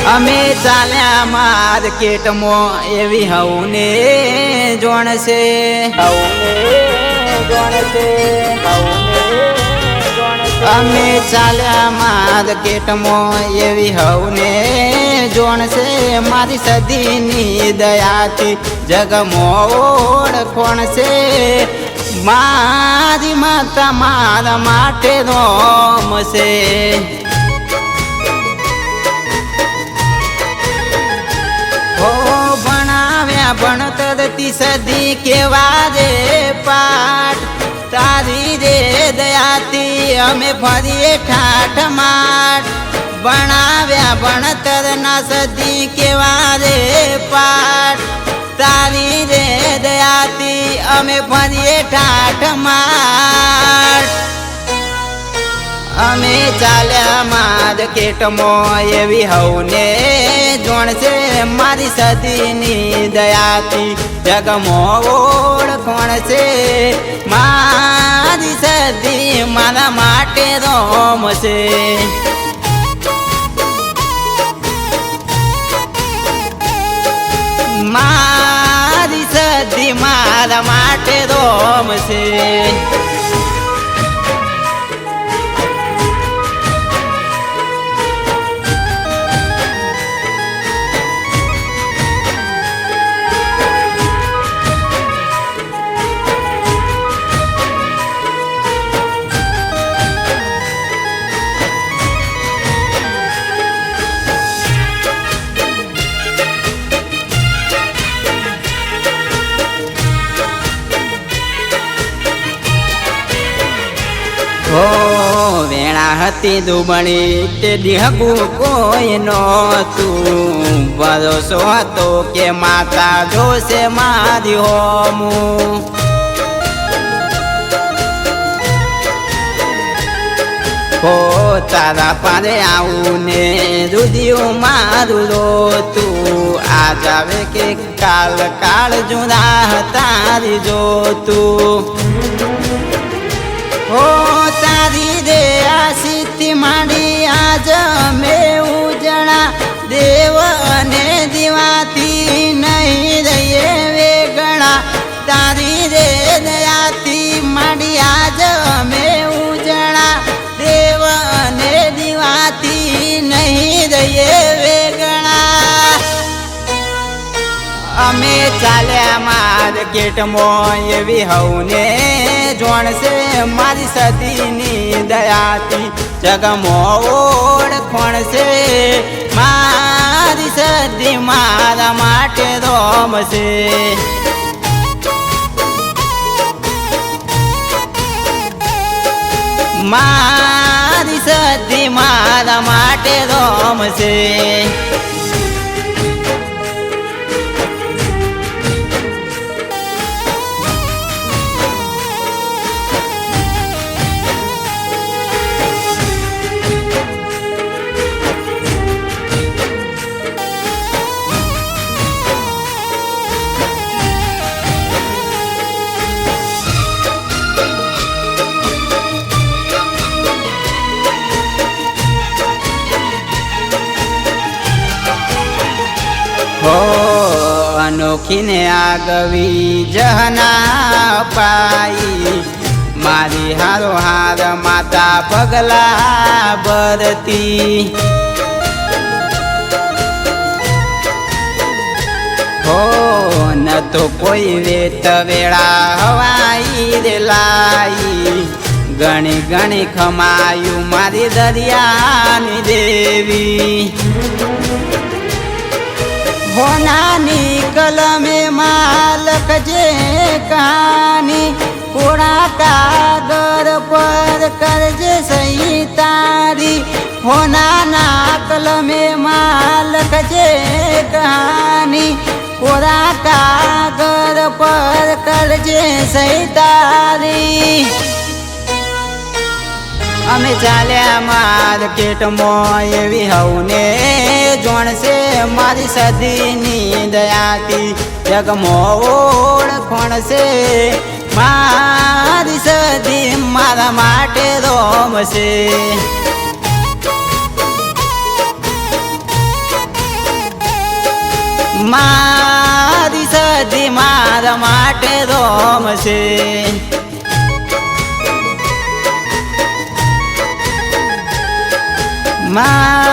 અમે ચાલ્યા માર્કેટમાં એવી હવને જોણશે અમે ચાલ્યા માર્કેટમાં એવી હવને જોણશે મારી સદીની દયાથી જગમાં ઓળખોણ છે મારી માતા મારા માટે રોમશે ભણાવ્યા ભણતરતી સદી કેવા રે પાઠ તારી રે દયાથી અમે ફરીએ ઠાઠ માઠ ભણાવ્યા ભણતરના સદી કેવા રે પાઠ તારી રે દયાથી અમે ફરીએ ઠાઠ માઠ અમે ચાલ્યા માર્કેટમાં એવી હવને જોણશે મારી સદીની દયાથી જગમાં ઓળખોણ છે મારી સદી મારા માટે રોમશે મારી સદી મારા માટે રોમશે વેણા હતી દુબણી તે દિહગું કોઈ નહોતું ભરોસો હતો કે માતા જોશે મારી હોમું તારા પારે આવું ને રુધિયું મારું રોતું આજ આવે કે કાલ કાળ જુદા તારી જોતું તારી રે આશીથી માંડી આજ અમે ઉજણા દેવ અને દીવાથી નહીં રહીએ વેગણા તારી રે દયાથી માંડી આજ અમે ઉજણા દેવ અને દીવાથી નહીં રહીએ વેગણા અમે ચાલ્યા માર્કેટમાં એવી હવને જોણશે મારી સદીની દયાથી જગમાં ઓળખોણ છે મારી સદી મારા માટે રોમશે મારી સદી મારા માટે રોમશે અનોખીને આગવી જહના પાઈ મારી હારો હાર માતા પગલા ભરતી ન તો કોઈ વેત વેળા હવાઈ રે લાઈ ગણી ગણી ખમાયું મારી દરિયાની દેવી હોનાની કલમે માલક જે કહાની કોડા કાગર પર કરજે સહી તારી હોનાના કલમે માલક જે કહાની કોડા કાગર પર કરજે સહી તારી અમે ચાલ્યા માર્કેટમાં એવી હવને જોણશે મારી સદીની દયાથી જગમાં ઓળખોણ છે મારી સદી મારા માટે રોમશે મારી સજી મારા માટે રોમશે મા